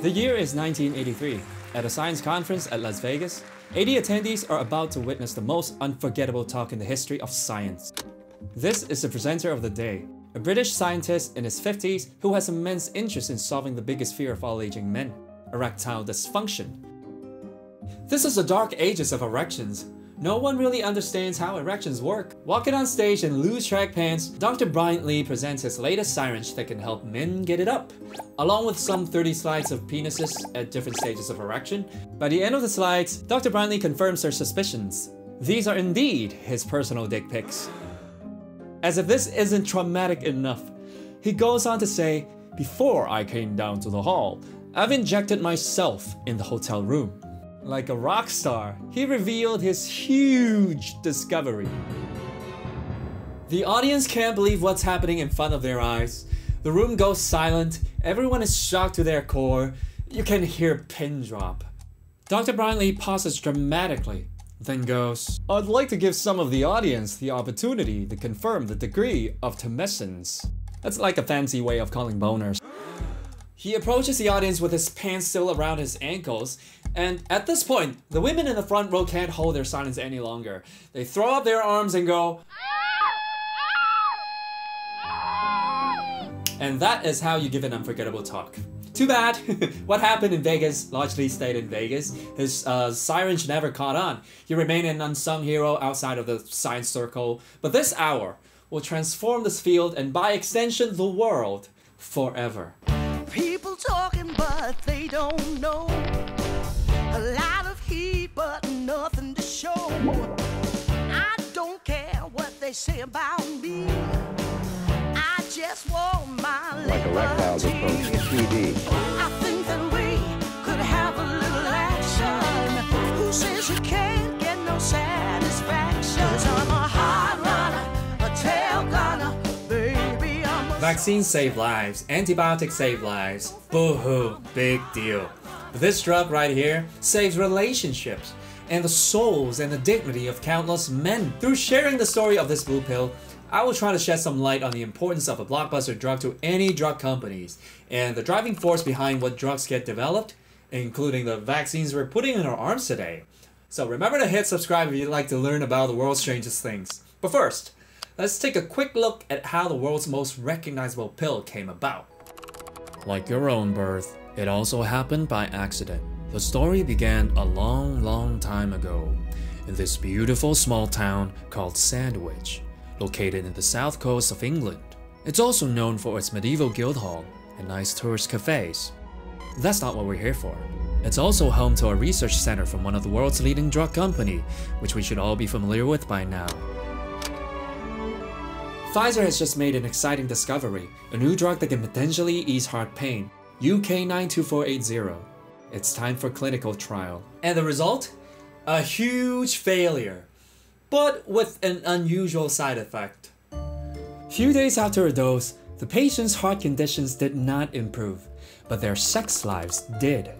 The year is 1983. At a science conference at Las Vegas, 80 attendees are about to witness the most unforgettable talk in the history of science. This is the presenter of the day, a British scientist in his 50s who has immense interest in solving the biggest fear of all aging men, erectile dysfunction. This is the dark ages of erections. No one really understands how erections work. Walking on stage in loose track pants, Dr. Brian Lee presents his latest syringe that can help men get it up, along with some 30 slides of penises at different stages of erection. By the end of the slides, Dr. Brian Lee confirms their suspicions. These are indeed his personal dick pics. As if this isn't traumatic enough, he goes on to say, "Before I came down to the hall, I've injected myself in the hotel room." Like a rock star, he revealed his huge discovery. The audience can't believe what's happening in front of their eyes. The room goes silent, everyone is shocked to their core. You can hear a pin drop. Dr. Brian Lee pauses dramatically, then goes, "I'd like to give some of the audience the opportunity to confirm the degree of tumescence." That's like a fancy way of calling boners. He approaches the audience with his pants still around his ankles, and at this point, the women in the front row can't hold their silence any longer. They throw up their arms and go, and that is how you give an unforgettable talk. Too bad. What happened in Vegas largely stayed in Vegas. His syringe never caught on. He remained an unsung hero outside of the science circle. But this hour will transform this field and by extension the world forever. People talking but they don't know. A lot of heat but nothing to show. I don't care what they say about me. I just want my like erectile dysfunction, 3D. I think that we could have a little action. Who says you can't get no satisfaction? 'Cause I'm a hard runner, a tail gunner, baby. I'm a Vaccines save lives, antibiotics save lives. Boo-hoo, big deal. But this drug right here saves relationships and the souls and the dignity of countless men. Through sharing the story of this blue pill, I will try to shed some light on the importance of a blockbuster drug to any drug companies and the driving force behind what drugs get developed, including the vaccines we're putting in our arms today. So remember to hit subscribe if you'd like to learn about the world's strangest things. But first, let's take a quick look at how the world's most recognizable pill came about. Like your own birth, it also happened by accident. The story began a long time ago in this beautiful small town called Sandwich, located in the south coast of England. It's also known for its medieval guildhall and nice tourist cafes. That's not what we're here for. It's also home to a research center from one of the world's leading drug company, which we should all be familiar with by now. Pfizer has just made an exciting discovery, a new drug that can potentially ease heart pain, UK 92480. It's time for clinical trial. And the result? A huge failure, but with an unusual side effect. Few days after a dose, the patient's heart conditions did not improve, but their sex lives did.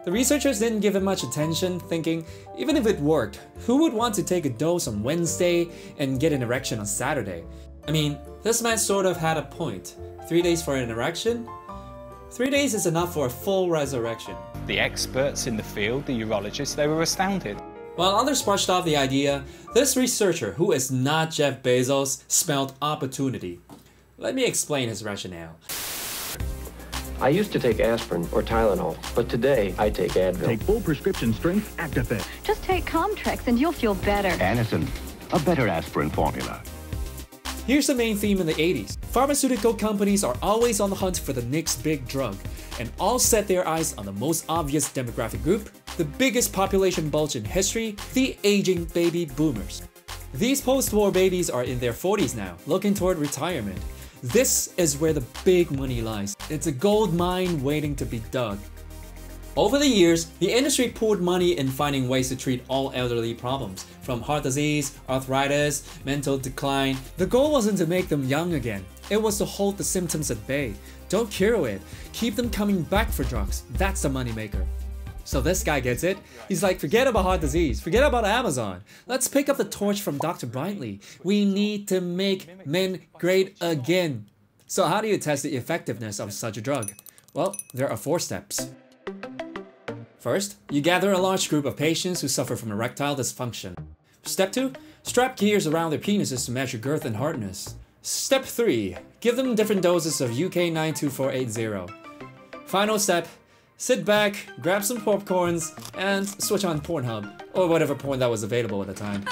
The researchers didn't give it much attention, thinking, even if it worked, who would want to take a dose on Wednesday and get an erection on Saturday? I mean, this man sort of had a point. 3 days for an erection? 3 days is enough for a full resurrection. The experts in the field, the urologists, they were astounded. While others brushed off the idea, this researcher, who is not Jeff Bezos, smelled opportunity. Let me explain his rationale. I used to take aspirin or Tylenol, but today I take Advil. Take full prescription strength Actifit. Just take Comtrex and you'll feel better. Anacin, a better aspirin formula. Here's the main theme in the 80s. Pharmaceutical companies are always on the hunt for the next big drug, and all set their eyes on the most obvious demographic group, the biggest population bulge in history, the aging baby boomers. These post-war babies are in their 40s now, looking toward retirement. This is where the big money lies. It's a gold mine waiting to be dug. Over the years, the industry poured money in finding ways to treat all elderly problems, from heart disease, arthritis, mental decline. The goal wasn't to make them young again. It was to hold the symptoms at bay. Don't cure it. Keep them coming back for drugs. That's the moneymaker. So this guy gets it. He's like, forget about heart disease, forget about Amazon. Let's pick up the torch from Dr. Brian Lee. We need to make men great again. So how do you test the effectiveness of such a drug? Well, there are 4 steps. First, you gather a large group of patients who suffer from erectile dysfunction. Step 2, strap gears around their penises to measure girth and hardness. Step 3, give them different doses of UK 92480. Final step, sit back, grab some popcorns, and switch on Pornhub, or whatever porn that was available at the time.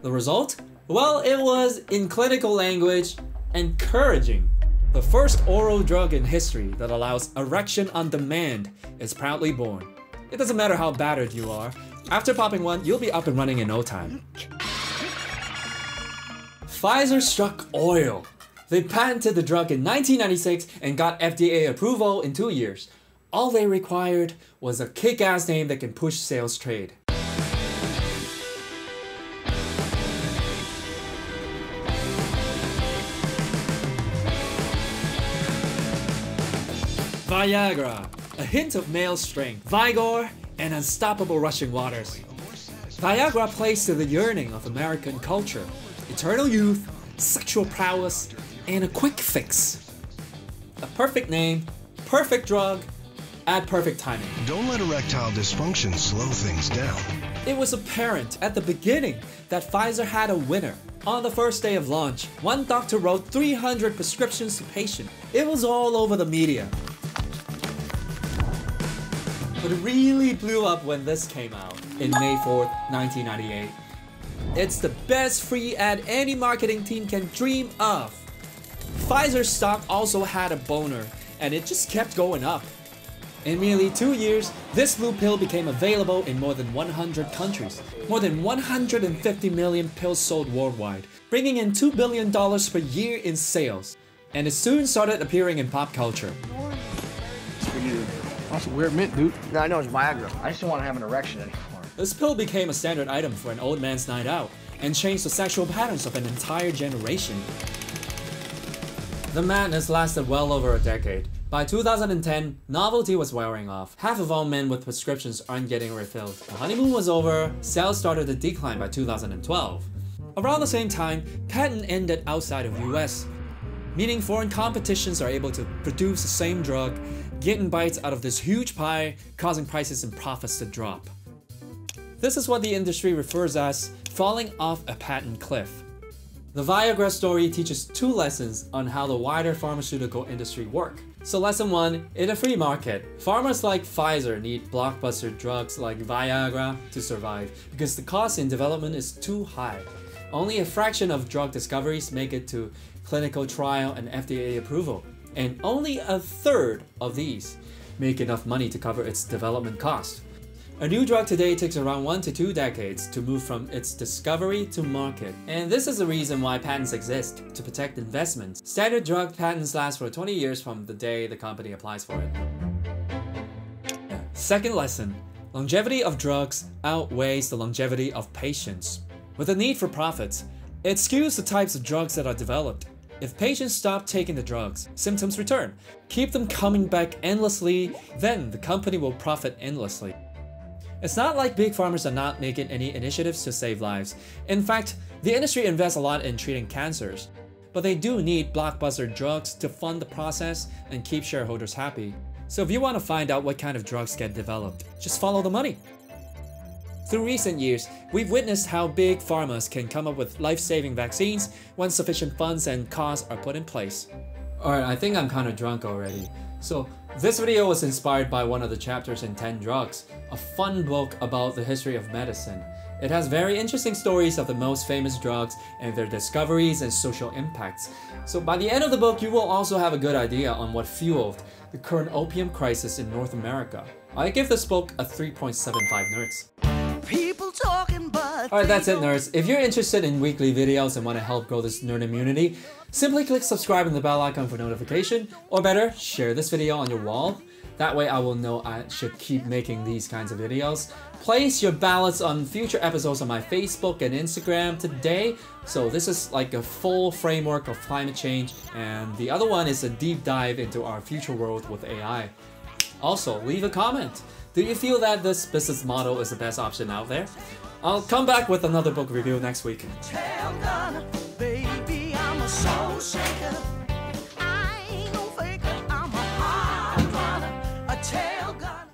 The result? Well, it was, in clinical language, encouraging. The first oral drug in history that allows erection on demand is proudly born. It doesn't matter how battered you are. After popping one, you'll be up and running in no time. Pfizer struck oil. They patented the drug in 1996 and got FDA approval in 2 years. All they required was a kick-ass name that can push sales trade. Viagra, a hint of male strength, vigor, and unstoppable rushing waters. Viagra plays to the yearning of American culture, eternal youth, sexual prowess, and a quick fix. A perfect name, perfect drug, at perfect timing. Don't let erectile dysfunction slow things down. It was apparent at the beginning that Pfizer had a winner. On the first day of launch, one doctor wrote 300 prescriptions to patients. It was all over the media. But it really blew up when this came out in May 4th, 1998. It's the best free ad any marketing team can dream of. Pfizer's stock also had a boner, and it just kept going up. In merely 2 years, this blue pill became available in more than 100 countries. More than 150 million pills sold worldwide, bringing in $2 billion per year in sales. And it soon started appearing in pop culture. It's for you. That's a weird mint, dude. No, I know it's Viagra. I just don't want to have an erection anymore. This pill became a standard item for an old man's night out and changed the sexual patterns of an entire generation. The madness lasted well over a decade. By 2010, novelty was wearing off. Half of all men with prescriptions aren't getting refilled. The honeymoon was over, sales started to decline by 2012. Around the same time, patent ended outside of US, meaning foreign competitions are able to produce the same drug, getting bites out of this huge pie, causing prices and profits to drop. This is what the industry refers as falling off a patent cliff. The Viagra story teaches 2 lessons on how the wider pharmaceutical industry work. So lesson 1, in a free market, pharmas like Pfizer need blockbuster drugs like Viagra to survive because the cost in development is too high. Only a fraction of drug discoveries make it to clinical trial and FDA approval, and only a third of these make enough money to cover its development cost. A new drug today takes around 1 to 2 decades to move from its discovery to market. And this is the reason why patents exist, to protect investments. Standard drug patents last for 20 years from the day the company applies for it. Second lesson, longevity of drugs outweighs the longevity of patients. With a need for profits, it skews the types of drugs that are developed. If patients stop taking the drugs, symptoms return. Keep them coming back endlessly, then the company will profit endlessly. It's not like big pharmas are not making any initiatives to save lives. In fact, the industry invests a lot in treating cancers. But they do need blockbuster drugs to fund the process and keep shareholders happy. So if you want to find out what kind of drugs get developed, just follow the money. Through recent years, we've witnessed how big pharmas can come up with life-saving vaccines when sufficient funds and costs are put in place. Alright, I think I'm kind of drunk already. So this video was inspired by one of the chapters in 10 Drugs, a fun book about the history of medicine. It has very interesting stories of the most famous drugs and their discoveries and social impacts. So by the end of the book, you will also have a good idea on what fueled the current opium crisis in North America. I give this book a 3.75 nerds. People talking, but alright, that's it nerds. If you're interested in weekly videos and want to help grow this nerd immunity, simply click subscribe and the bell icon for notification, or better, share this video on your wall. That way I will know I should keep making these kinds of videos. Place your ballots on future episodes on my Facebook and Instagram today. So this is like a full framework of climate change, and the other one is a deep dive into our future world with AI. Also, leave a comment. Do you feel that this business model is the best option out there? I'll come back with another book review next week.